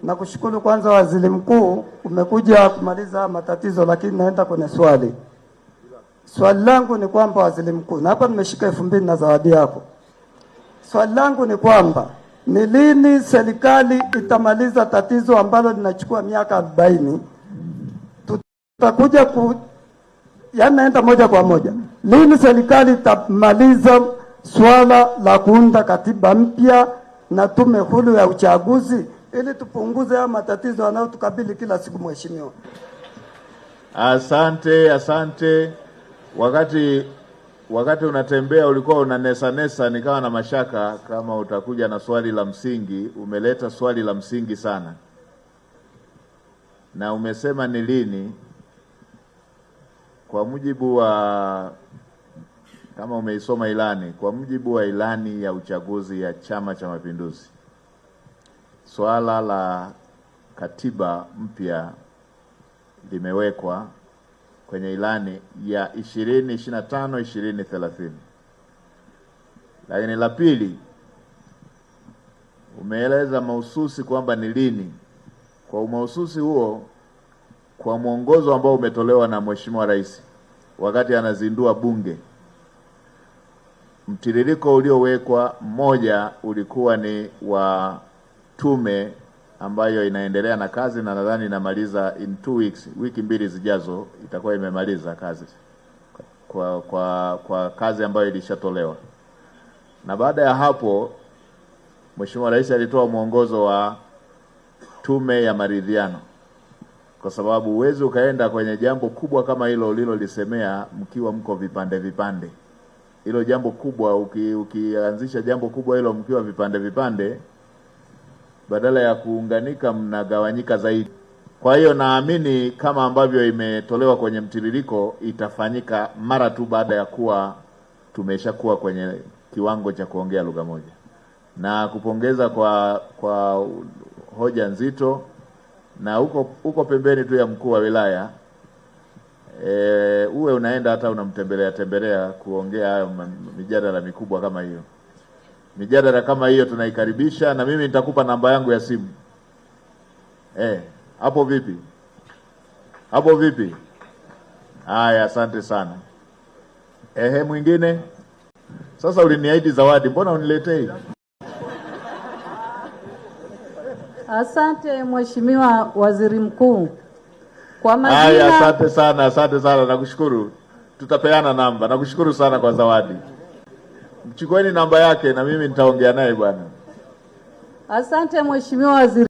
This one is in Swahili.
Nakushukuru kwanza Waziri Mkuu, umekuja kumaliza matatizo, lakini naenda kwenye swali. Swali langu ni kwamba Waziri Mkuu, na hapa nimeshika 2000 na zawadi yako. Swali langu ni kwamba ni lini serikali itamaliza tatizo ambalo linachukua miaka 40? Tutakuja yaani naenda moja kwa moja. Lini serikali itamaliza swala la kuunda katiba mpya na tume huru ya uchaguzi ili tupunguze haya matatizo yanayotukabili kila siku mheshimiwa? Asante. Wakati unatembea ulikuwa unanesa nikawa na mashaka kama utakuja na swali la msingi. Umeleta swali la msingi sana. Na umesema ni lini? Kwa mujibu wa, kama umeisoma ilani, kwa mujibu wa ilani ya uchaguzi ya Chama cha Mapinduzi, swala la katiba mpya limewekwa kwenye ilani ya 2025-2030. Lakini la pili, umeeleza mahususi kwamba ni lini. Kwa umahususi huo, kwa mwongozo ambao umetolewa na Mheshimiwa Rais wakati anazindua Bunge, mtiririko uliowekwa, mmoja ulikuwa ni wa tume ambayo inaendelea na kazi na nadhani inamaliza in 2 weeks, wiki 2 zijazo itakuwa imemaliza kazi kwa kazi ambayo ilishatolewa. Na baada ya hapo Mheshimiwa Rais alitoa mwongozo wa tume ya maridhiano, kwa sababu uwezi ukaenda kwenye jambo kubwa kama hilo ulilolisemea mkiwa mko vipande. Hilo jambo kubwa, ukianzisha jambo kubwa hilo mkiwa vipande, badala ya kuunganika mnagawanyika zaidi. Kwa hiyo naamini kama ambavyo imetolewa kwenye mtiririko itafanyika mara tu baada ya kuwa tumeshakuwa kwenye kiwango cha kuongea lugha moja. Na kupongeza kwa hoja nzito, na huko pembeni tu ya mkuu wa wilaya uwe unaenda hata unamtembelea kuongea hayo mijadala mikubwa kama hiyo. Mijadala kama hiyo tunaikaribisha, na mimi nitakupa namba yangu ya simu. Hapo vipi? Haya, asante sana. Mwingine? Sasa uliniahidi zawadi, mbona uniletei? Asante Mheshimiwa Waziri Mkuu. Kwa majina. Haya, asante sana, nakushukuru. Tutapeana namba. Nakushukuru sana kwa zawadi. Mchukueni namba yake na mimi nitaongea naye bwana. Asante Mheshimiwa Waziri